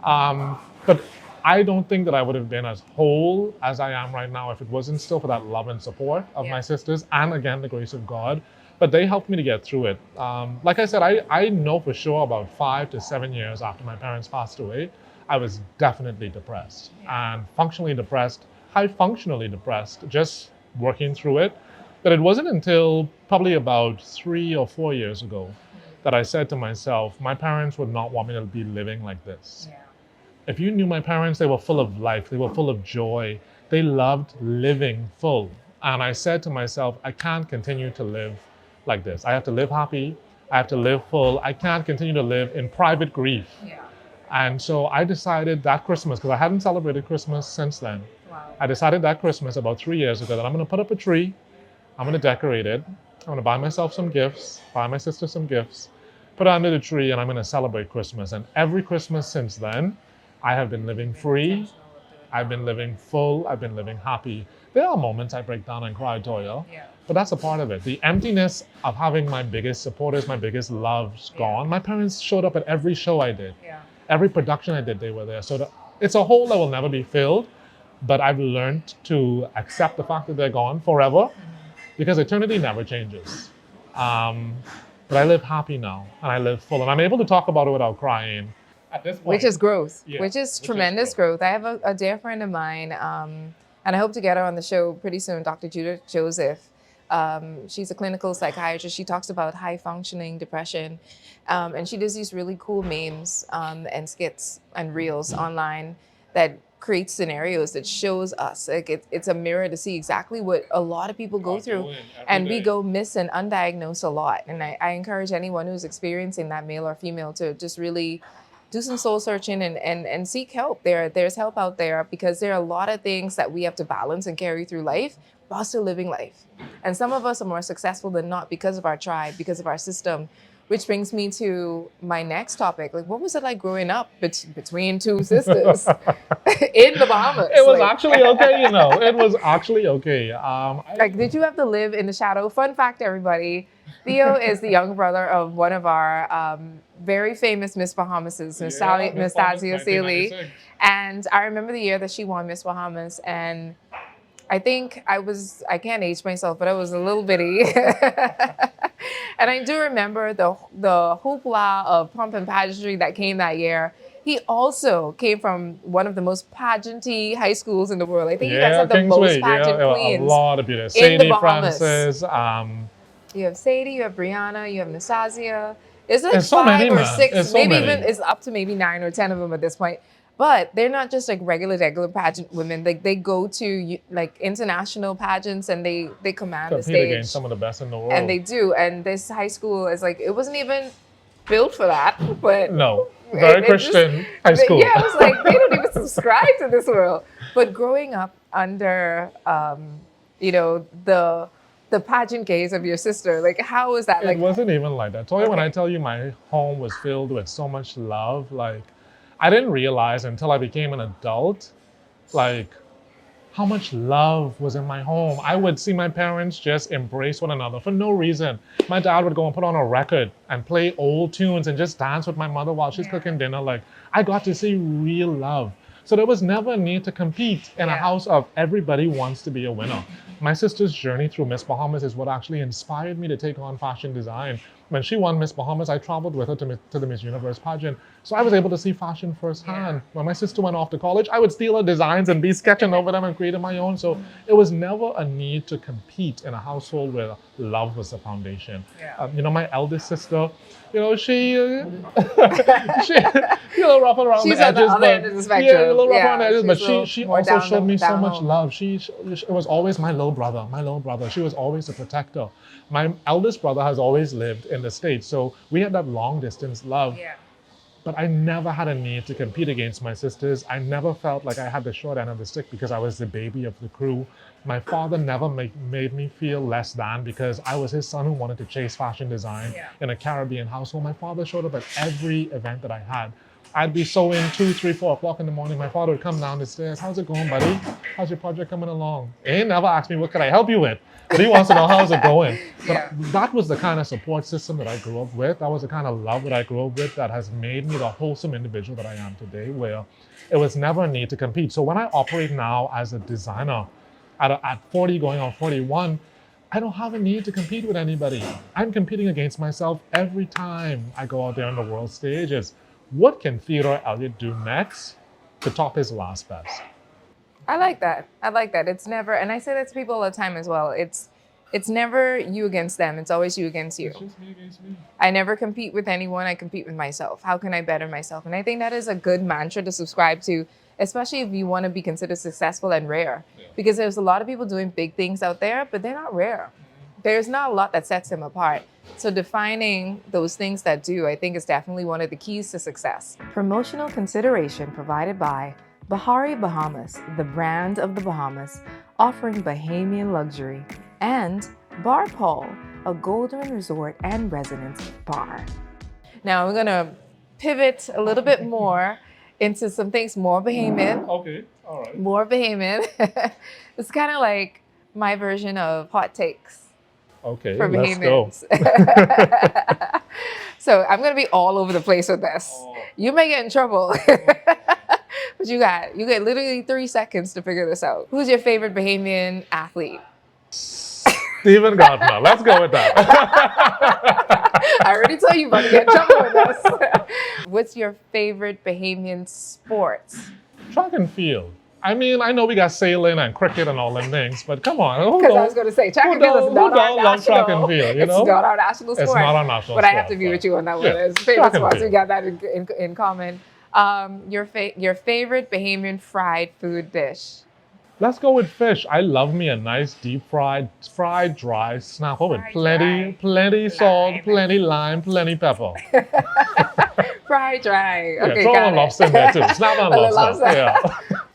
But I don't think that I would have been as whole as I am right now if it wasn't still for that love and support of my sisters and again, the grace of God. But they helped me to get through it. Like I said, I know for sure about 5 to 7 years after my parents passed away, I was definitely depressed and functionally depressed, high functionally depressed, just working through it. But it wasn't until probably about 3 or 4 years ago that I said to myself, my parents would not want me to be living like this. If you knew my parents, they were full of life, they were full of joy, they loved living full. And I said to myself, I can't continue to live like this. I have to live happy, I have to live full, I can't continue to live in private grief. And so I decided that Christmas, because I hadn't celebrated Christmas since then, I decided that Christmas about 3 years ago that I'm going to put up a tree, I'm going to decorate it, I'm going to buy myself some gifts, buy my sister some gifts, put it under the tree, and I'm going to celebrate Christmas. And every Christmas since then, I have been living free, I've been living full, I've been living happy. There are moments I break down and cry, Toya, but that's a part of it. The emptiness of having my biggest supporters, my biggest loves gone. My parents showed up at every show I did. Every production I did, they were there. So it's a hole that will never be filled. But I've learned to accept the fact that they're gone forever because eternity never changes. But I live happy now and I live full and I'm able to talk about it without crying at this point. Which is growth, which is tremendous growth. I have a dear friend of mine and I hope to get her on the show pretty soon, Dr. Judith Joseph. She's a clinical psychiatrist. She talks about high functioning depression. And she does these really cool memes and skits and reels online that creates scenarios that shows us, like it's a mirror to see exactly what a lot of people go through. And we go miss and undiagnosed a lot. And I encourage anyone who's experiencing that, male or female, to just really do some soul searching and seek help. There's help out there because there are a lot of things that we have to balance and carry through life while still living life. And some of us are more successful than not because of our tribe, because of our system. Which brings me to my next topic. Like, what was it like growing up between two sisters in the Bahamas? It was Like, actually okay, you know. It was actually okay. like, did you have to live in the shadow? Fun fact, everybody. Theo is the younger brother of one of our very famous Miss Bahamas, Miss Nastasia Sealy. And I remember the year that she won Miss Bahamas. And I think I can't age myself, but I was a little bitty. And I do remember the hoopla of pomp and pageantry that came that year. He also came from one of the most pageanty high schools in the world. I think you guys have the most pageant queens. A lot of beauty. In the Sadie Bahamas. Francis. You have Sadie, you have Brianna, you have Nastasia. It's like There's so 5 many, or man. 6, There's so maybe many. even it's up to maybe 9 or 10 of them at this point. But they're not just like regular pageant women. Like they go to like international pageants and they command the stage. Against some of the best in the world. And they do. And this high school is like, it wasn't even built for that. But no, very Christian high school. Yeah, it was like, they don't even subscribe to this world. But growing up under, the pageant gaze of your sister, like how was that? It Like, wasn't even like that. When I tell you my home was filled with so much love, like I didn't realize until I became an adult, like how much love was in my home. I would see my parents just embrace one another for no reason. My dad would go and put on a record and play old tunes and just dance with my mother while she's cooking dinner. Like I got to see real love. So there was never a need to compete in a house of everybody wants to be a winner. My sister's journey through Miss Bahamas is what actually inspired me to take on fashion design. When she won Miss Bahamas, I traveled with her to the Miss Universe pageant. So I was able to see fashion firsthand. When my sister went off to college, I would steal her designs and be sketching over them and creating my own. So it was never a need to compete in a household where love was the foundation. My eldest sister, she rough around she's the edges. She's on the other end of the spectrum. Yeah, a little rough around the edges, but she also showed me so down much home. love. She was always my little brother. She was always a protector. My eldest brother has always lived in the States, so we had that long distance love. Yeah. But I never had a need to compete against my sisters. I never felt like I had the short end of the stick because I was the baby of the crew. My father never made me feel less than because I was his son who wanted to chase fashion design in a Caribbean household. My father showed up at every event that I had. I'd be sewing 2, 3, 4 o'clock in the morning. My father would come down the stairs. How's it going, buddy? How's your project coming along? He never asked me, what can I help you with? But he wants to know how's it going. But that was the kind of support system that I grew up with. That was the kind of love that I grew up with that has made me the wholesome individual that I am today, where it was never a need to compete. So when I operate now as a designer at 40 going on 41, I don't have a need to compete with anybody. I'm competing against myself every time I go out there on the world stage. What can Theodore Elyett do next to top his last best? I like that. It's never, and I say that to people all the time as well. It's never you against them. It's always you against you. It's just me against me. I never compete with anyone. I compete with myself. How can I better myself? And I think that is a good mantra to subscribe to, especially if you want to be considered successful and rare. Because there's a lot of people doing big things out there, but they're not rare. There's not a lot that sets them apart. So defining those things that do, I think, is definitely one of the keys to success. Promotional consideration provided by Bahamas, the brand of the Bahamas, offering Bahamian luxury, and Bar Paul, a golden resort and residence bar. Now we're gonna pivot a little bit more into some things more Bahamian. Okay, all right. More Bahamian. It's kind of like my version of hot takes. Okay, For let's go. Bahamians. So I'm gonna be all over the place with this. You may get in trouble, but you get literally 3 seconds to figure this out. Who's your favorite Bahamian athlete? Stephen Gardner. Let's go with that. I already told you about to get in trouble with this. What's your favorite Bahamian sport? Track and field. I mean, I know we got sailing and cricket and all them things, but come on. Because I was going to say, track and field is not our love track and national. field, you know? It's not our national sport. It's not our national but sport. I have to be with you on that one. Yeah, It's favorite track and sports. We field. got that in common. Your favorite Bahamian fried food dish? Let's go with fish. I love me a nice deep fried dry snapper with plenty salt, plenty lime, plenty pepper. Fried dry. Okay, throw got a it. lobster in there too. Snap on A little lobster. lobster. Yeah.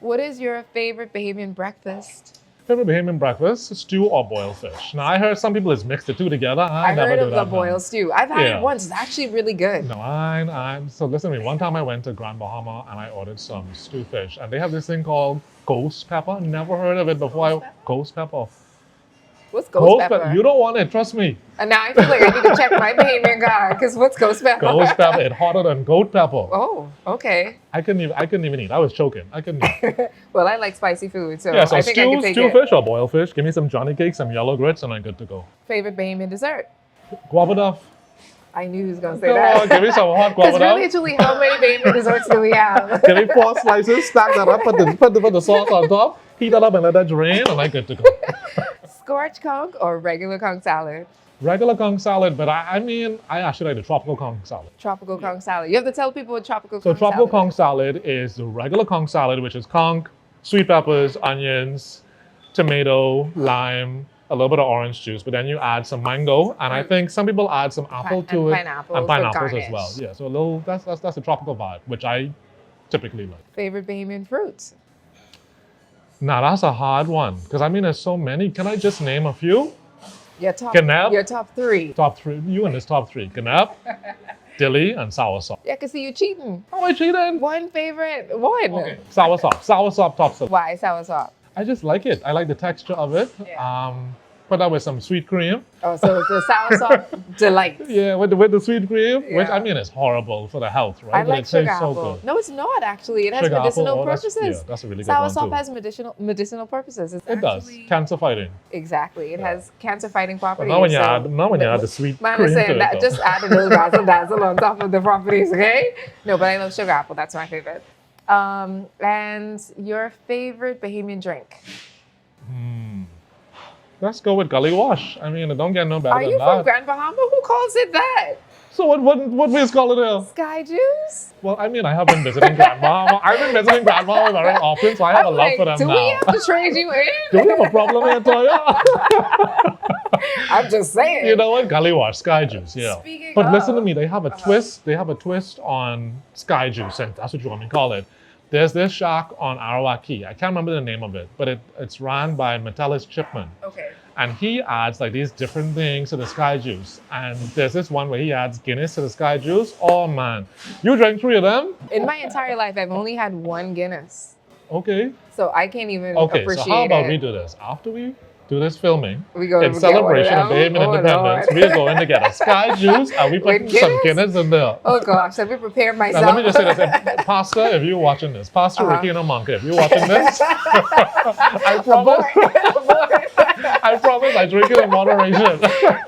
What is your favorite Bahamian breakfast? Favorite Bahamian breakfast, stew or boiled fish. Now I heard some people has mixed the two together. I I never heard do of the that. boiled stew. I've had Yeah. it once. It's actually really good. No, I'm so listen to me. One time I went to Grand Bahama and I ordered some stew fish, and they have this thing called ghost pepper. Never heard of it before. Ghost pepper. What's ghost pepper? You don't want it, trust me. And now I feel like I need to check my Bahamian guy because what's ghost pepper? Ghost pepper, it's hotter than goat pepper. Oh, okay. I couldn't even eat. I was choking. I couldn't eat. Well, I like spicy food, so Yeah, so I think I can take stew it. fish or boiled fish. Give me some Johnny cakes, some yellow grits, and I'm good to go. Favorite Bahamian dessert? Guava duff. I knew he was going to say Come that. on, give me some hot Because guava duff. really, truly, how many Bahamian desserts do we have? Give me 4 slices, stack that up, put the sauce on top, heat that up and let that drain, and I'm good to go. Scorched conch or regular conch salad? Regular conch salad, but I mean, I actually like the tropical conch salad. Tropical conch salad. You have to tell people what tropical So conch tropical salad conch salad is the regular conch salad, which is conch, sweet peppers, onions, tomato, lime, a little bit of orange juice, but then you add some mango, and I think some people add some apple and to it, pineapples and for pineapples as well. garnish. Yeah, so a little that's a tropical vibe, which I typically like. Favorite Bahamian fruits? Now that's a hard one because I mean there's so many. Can I just name a few? Your top, Canap? your top 3. Top 3. You in this top 3: Canap, dilly, and soursop. Yeah, I can see you cheating. How am I cheating? One favorite, one. Okay. Soursop tops it. Why soursop? I just like it. I like the texture of it. Yeah. Put that with some sweet cream. Oh, so it's the soursop delight. Yeah, with the sweet cream, which Yeah. I mean is horrible for the health, right? I but like it sugar tastes so apple. good. No, it's not actually. It has Sugar apple, medicinal that's- purposes. yeah, that's a really good one, Soursop too. has medicinal purposes. It's It does. actually- Cancer fighting. Exactly. It Yeah. has cancer fighting But properties. now when you so- add the sweet Man, cream I'm to saying it, that though. just add a little dazzle on top of the properties, okay? No, but I love sugar apple. That's my favorite. And your favorite Bahamian drink? Let's go with gully wash. I mean, it don't get no better Are than you that. from Grand Bahama? Who calls it that? So what we call it there? Sky juice? Well, I mean, I have been visiting Grandma. I've been visiting Grandma very often, so I have a love for them do now. we have to trade you in? Do we have a problem here, Toya? I'm just saying. You know what? Gully wash, sky juice, yeah. Speaking But of- listen to me, they have a twist. They have a twist on sky juice, and that's what you want me to call it. There's this shack on Arawaki. I can't remember the name of it, but it's run by Metellus Chipman. Okay. And he adds like these different things to the sky juice. And there's this one where he adds Guinness to the sky juice. Oh man, you drank 3 of them? In my entire life, I've only had one Guinness. Okay. So I can't even Okay, appreciate so how about it. we do this? After we do this filming, We go in get celebration one of Bahamian Oh, Independence, Lord. we are going to get a sky juice and we put With some Guinness? Guinness in there. Oh gosh, let me prepare myself. Now let me just say this, Pastor, if you're watching this, Pastor Ricky and Amanka, if you're watching this, I promise, I promise I drink it in moderation.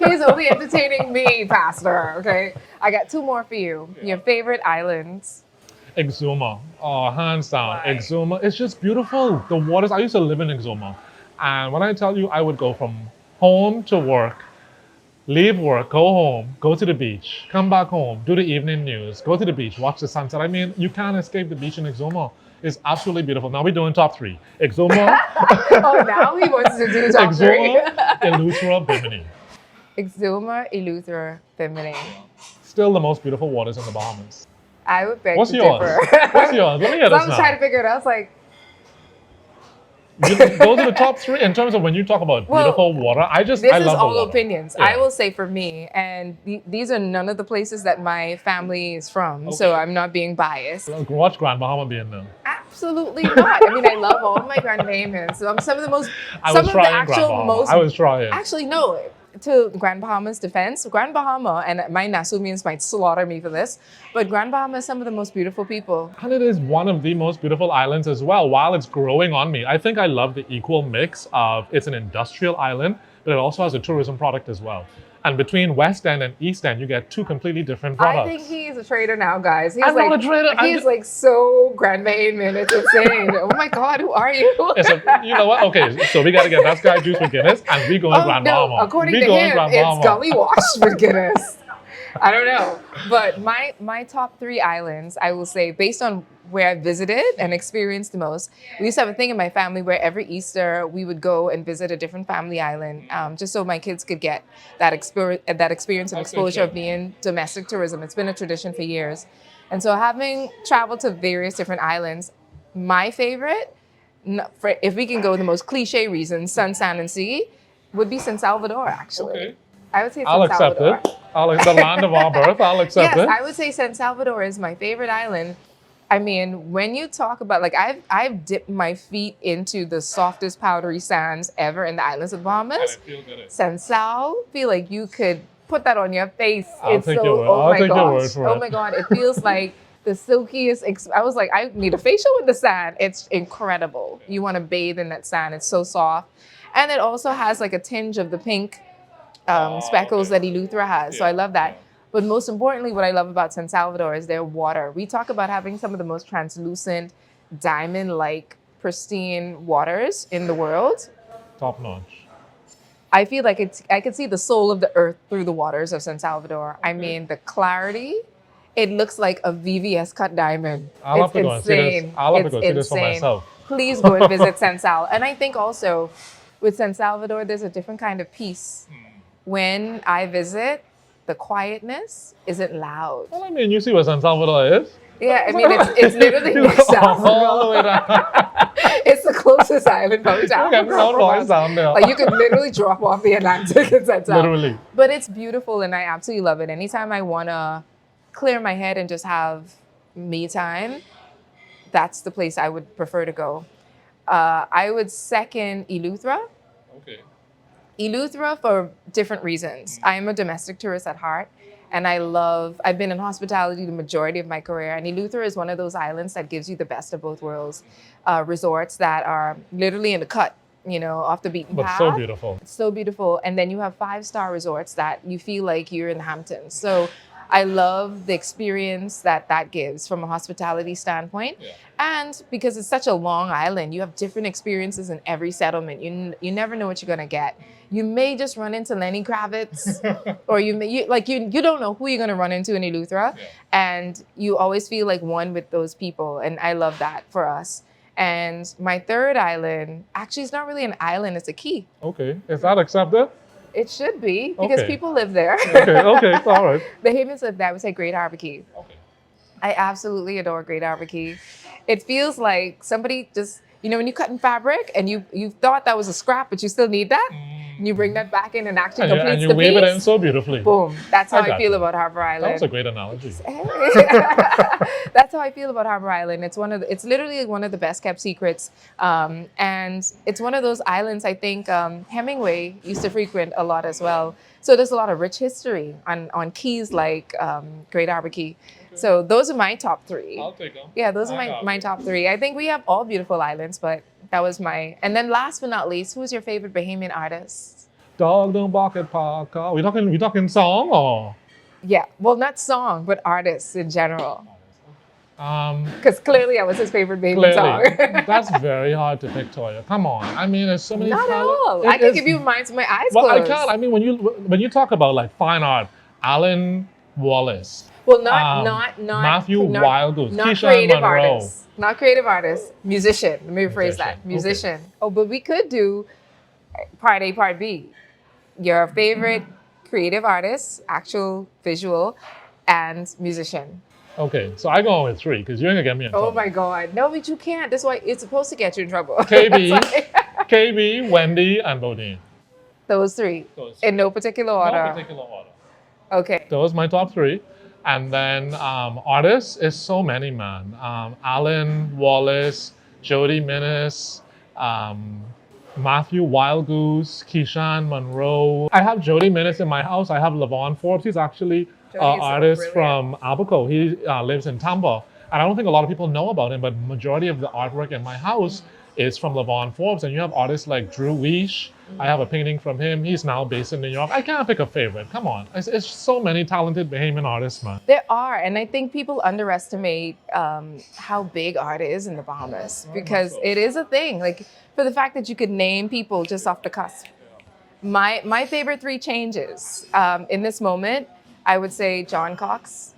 He's only entertaining me, Pastor. Okay, I got 2 more for you. Your favorite islands? Exuma, oh, hands down, Why? Exuma, it's just beautiful. The waters, I used to live in Exuma. And when I tell you, I would go from home to work, leave work, go home, go to the beach, come back home, do the evening news, go to the beach, watch the sunset. I mean, you can't escape the beach in Exuma. It's absolutely beautiful. Now we're doing top 3. Exuma, Oh, now he wants to do top 3. Exuma, Eleuthera, Bimini. Exuma, Eleuthera, Bimini. Still the most beautiful waters in the Bahamas. I would beg What's to yours? differ. What's yours? Let me hear So this I'm now. trying to figure it out. I was like, Those are the top 3 in terms of when you talk about Well, beautiful water. I this love is the all water. opinions. Yeah. I will say for me, and these are none of the places that my family is from, so Okay. I'm not being biased. Watch Grand Bahama being there. Absolutely not. I mean, I love all of my Grand Bahamians. Some of the most, I some was of the trying Grand actual Bahama. most. I was trying. Actually, no. To Grand Bahama's defense, Grand Bahama, and my Nasumians might slaughter me for this, but Grand Bahama is some of the most beautiful people. And it is one of the most beautiful islands as well. While it's growing on me, I think I love the equal mix of it's an industrial island, but it also has a tourism product as well. And between West End and East End, you get 2 completely different products. I think he's a traitor now, guys. He's I'm like, not a traitor. I'm He's just- like so Grand Bahamian. It's insane. Oh my God, who are you? You know what? Okay, so we got to get that sky juice with Guinness, and we go in Grand Bahama. According we to go in him, Grand it's Bahama. gully washed with Guinness. I don't know. But my top 3 islands, I will say, based on where I visited and experienced the most, we used to have a thing in my family where every Easter we would go and visit a different family island, just so my kids could get that experience and exposure of being domestic tourism. It's been a tradition for years. And so having traveled to various different islands, my favorite if we can go the most cliche reasons, sun, sand, and sea, would be San Salvador, actually. Okay. I would say I'll San accept Salvador. it. The land of our birth, I'll accept Yes, it. I would say San Salvador is my favorite island. I mean, when you talk about, like, I've dipped my feet into the softest powdery sands ever in the islands of Bahamas. And I feel good. San Sal, feel like you could put that on your face. I'll take your word. I'll take your word for Oh it. my God, it feels like the silkiest. I was like, I need a facial with the sand. It's incredible. You want to bathe in that sand. It's so soft. And it also has like a tinge of the pink speckles that Eleuthera has. So I love that. But most importantly, what I love about San Salvador is their water. We talk about having some of the most translucent, diamond-like, pristine waters in the world. Top notch. I feel like I could see the soul of the earth through the waters of San Salvador. I mean, the clarity, it looks like a VVS cut diamond. I'll have to go and see this. I'll have to go see this for myself. Please go and visit San Sal. And I think also with San Salvador, there's a different kind of peace. When I visit, the quietness isn't loud. Well, I mean, you see what San Salvador is? Yeah, I mean, it's literally next to all the way down. It's the closest island probably to Okay, Africa. no noise down there. Like you could literally drop off the Atlantic in San Sal. Literally. But it's beautiful and I absolutely love it. Anytime I want to clear my head and just have me time, that's the place I would prefer to go. I would second Eleuthera. Okay. Eleuthera for different reasons. I am a domestic tourist at heart, and I've been in hospitality the majority of my career, and Eleuthera is one of those islands that gives you the best of both worlds. Resorts that are literally in the cut, off the beaten path. But so beautiful. It's so beautiful. And then you have 5-star resorts that you feel like you're in the Hamptons. So I love the experience that gives from a hospitality standpoint. Yeah. And because it's such a long island, you have different experiences in every settlement. You never know what you're gonna get. You may just run into Lenny Kravitz, or you don't know who you're gonna run into in Eleuthera, and you always feel like one with those people. And I love that for us. And my third island, actually, it's not really an island; it's a key. Okay, is that accepted? It should be because people live there. Okay, all right. Bahamians live there. I would say Great Harbor Key. Okay. I absolutely adore Great Harbor Key. It feels like somebody just, when you're cutting fabric and you thought that was a scrap, but you still need that, and you bring that back in and actually completes and you the weave piece. it in so beautifully. Boom. That's how I got feel you. about Harbor Island. That was a great analogy. That's how I feel about Harbor Island. It's literally one of the best kept secrets. And it's one of those islands I think Hemingway used to frequent a lot as well. So there's a lot of rich history on keys like Great Harbor Key. So those are my top 3. I'll take them. Yeah, those are my top 3. I think we have all beautiful islands, but that was and then last but not least, who's your favorite Bahamian artist? Dog don't bark at parka. We talking song or? Yeah, well, not song, but artists in general. Um, Because clearly I was his favorite Bahamian song. That's very hard to pick, Toya. Come on. I mean, there's so many. Not at all. I can give you mine with my eyes Well, closed. I can't. I mean, when you talk about like fine art, Alan Wallace. Well, not Matthew Wildgoose, not Keisha creative Monroe. artists, not creative artists, musician. Let me rephrase Musician, that. Musician. Oh, but we could do part A, part B. Your favorite creative artist, actual visual, and musician. Okay, so I go with 3 because you're gonna get me in trouble. Oh my God, no, but you can't. That's why it's supposed to get you in trouble. KB, Wendy, and Bodine. Those 3, in no particular order. No particular order. Okay. Those are my top 3. And then artists is so many, man. Alan Wallace, Jody Minnis, Matthew Wildgoose, Keisha Monroe. I have Jody Minnis in my house. I have Levon Forbes. He's actually an artist from Abaco. He lives in Tampa. And I don't think a lot of people know about him, but majority of the artwork in my house is from Levon Forbes. And you have artists like Drew Weish. I have a painting from him. He's now based in New York. I can't pick a favorite. Come on. It's so many talented Bahamian artists, man. There are, and I think people underestimate how big art is in the Bahamas because it is a thing. Like for the fact that you could name people just off the cusp. My favorite 3 changes in this moment, I would say John Cox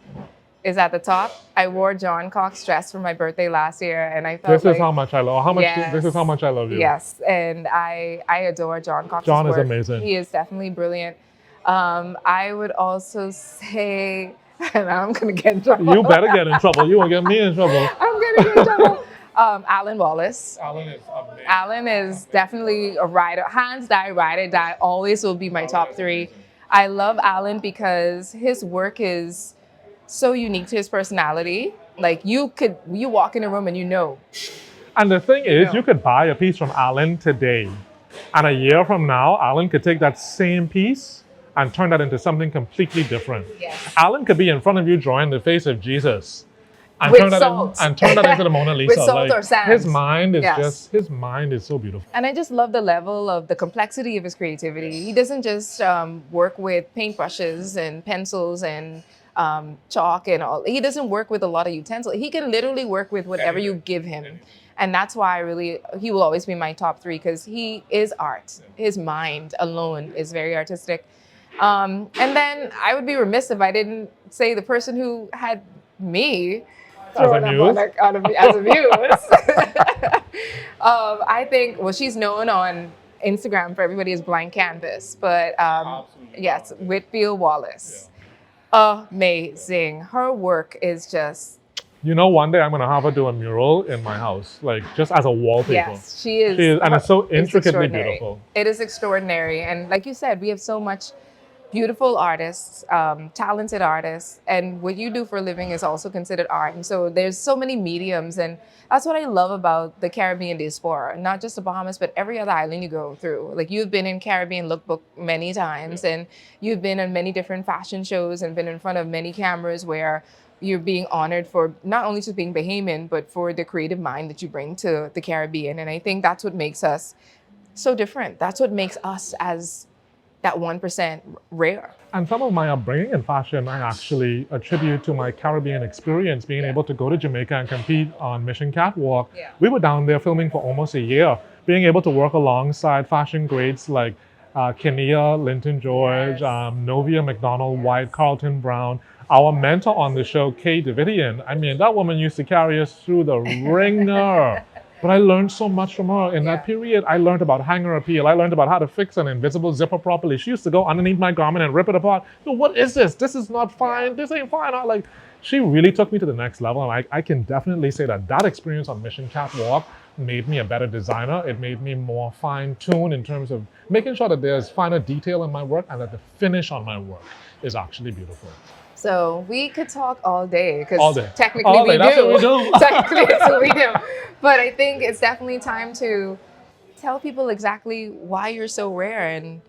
is at the top. I wore John Cox's dress for my birthday last year, and I felt This is how much I love. This is how much I love you. Yes, and I adore John Cox's John is work. amazing. He is definitely brilliant. I would also say, and I'm gonna get in trouble. You better get in trouble. You will get me in trouble. I'm gonna get in trouble. Alan Wallace. Alan is amazing. Alan is definitely a rider, hands down, ride or die. Always will be my top three. I love Alan because his work is so unique to his personality. Like you walk in a room and you know. And the thing is, Yeah. you could buy a piece from Alan today, and a year from now, Alan could take that same piece and turn that into something completely different. Yes. Alan could be in front of you drawing the face of Jesus, and With turn that salt. and turn that into the Mona Lisa. With salt or sand. His mind is Yes. his mind is so beautiful. And I just love the level of the complexity of his creativity. He doesn't just work with paintbrushes and pencils and chalk and all. He doesn't work with a lot of utensils. He can literally work with whatever you give him. And that's why he will always be my top three because he is art. His mind alone is very artistic. And then I would be remiss if I didn't say the person who had me thrown up as a muse. I think, well, she's known on Instagram for everybody as Blank Canvas, but yes, Whitfield Wallace. Amazing. Her work is just, You know, one day I'm gonna have her do a mural in my house, like just as a wallpaper. yes, she is. And it's so intricately extraordinary. beautiful. It is extraordinary. And like you said, we have so much beautiful artists, talented artists, and what you do for a living is also considered art. And so there's so many mediums, and that's what I love about the Caribbean diaspora, not just the Bahamas, but every other island you go through. Like you've been in Caribbean Lookbook many times, and you've been in many different fashion shows and been in front of many cameras where you're being honored for not only just being Bahamian, but for the creative mind that you bring to the Caribbean. And I think that's what makes us so different. That's what makes us as that 1% rare. And some of my upbringing in fashion, I actually attribute to my Caribbean experience, being able to go to Jamaica and compete on Mission Catwalk. Yeah. We were down there filming for almost a year, being able to work alongside fashion greats like Kenia, Linton George, Yes. Novia McDonald, White, Carlton Brown. Our mentor on the show, Kay Davidian, I mean, that woman used to carry us through the ringer. But I learned so much from her. In that period, I learned about hanger appeal. I learned about how to fix an invisible zipper properly. She used to go underneath my garment and rip it apart. Yo, what is this? This is not fine. This ain't fine. She really took me to the next level. And I can definitely say that experience on Mission Catwalk made me a better designer. It made me more fine-tuned in terms of making sure that there's finer detail in my work and that the finish on my work is actually beautiful. So we could talk all day All because day. technically All day. we That's do. what we do. Technically that's what we do. But I think it's definitely time to tell people exactly why you're so rare and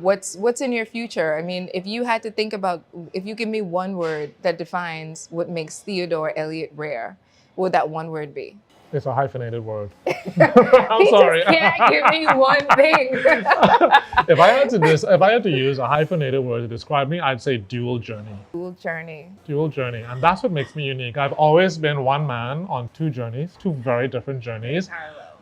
what's in your future. I mean, if you had to think about, if you give me one word that defines what makes Theodore Elyett rare, what would that one word be? It's a hyphenated word. I'm sorry. Just can't give me one thing. If I had to use a hyphenated word to describe me, I'd say dual journey. Dual journey. Dual journey. And that's what makes me unique. I've always been one man on two journeys, two very different journeys,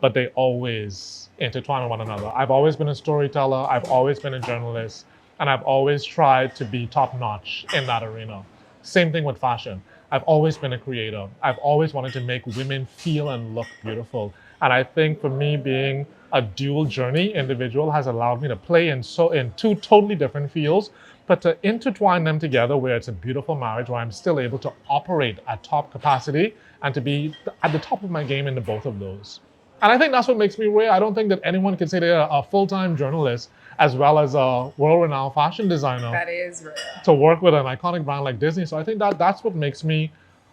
but they always intertwine with one another. I've always been a storyteller, I've always been a journalist, and I've always tried to be top notch in that arena. Same thing with fashion. I've always been a creator. I've always wanted to make women feel and look beautiful. And I think for me, being a dual journey individual has allowed me to play in two totally different fields, but to intertwine them together where it's a beautiful marriage where I'm still able to operate at top capacity and to be at the top of my game in both of those. And I think that's what makes me rare. I don't think that anyone can say they're a full-time journalist as well as a world-renowned fashion designer. That is rare. To work with an iconic brand like Disney. So I think that's what makes me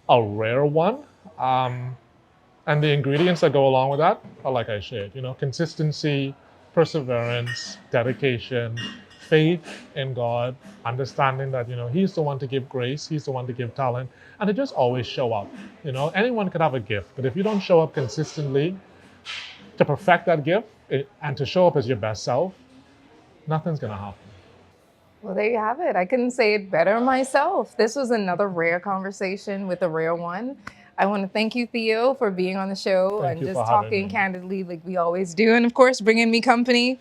a rare one. And the ingredients that go along with that are like I shared, consistency, perseverance, dedication, faith in God, understanding that, He's the one to give grace, He's the one to give talent, and to just always show up. Anyone could have a gift, but if you don't show up consistently to perfect that gift and to show up as your best self, nothing's gonna happen. Well, there you have it. I couldn't say it better myself. This was another rare conversation with a rare one. I want to thank you, Theo, for being on the show Thank and you just for having talking me. candidly like we always do. And of course, bringing me company.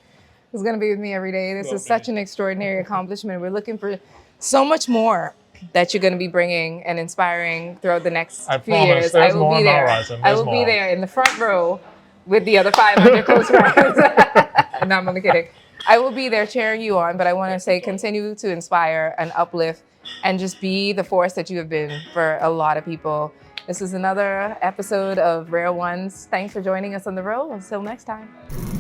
Who's going to be with me every day. This is such an extraordinary accomplishment. We're looking for so much more that you're going to be bringing and inspiring throughout the next few years. There's I will more be on the there. horizon. I There's will be more. there in the front row with the other 500 close friends. No, I'm only kidding. I will be there cheering you on, but I want to say continue to inspire and uplift and just be the force that you have been for a lot of people This is another episode of Rare Ones. Thanks for joining us on the road. Until next time.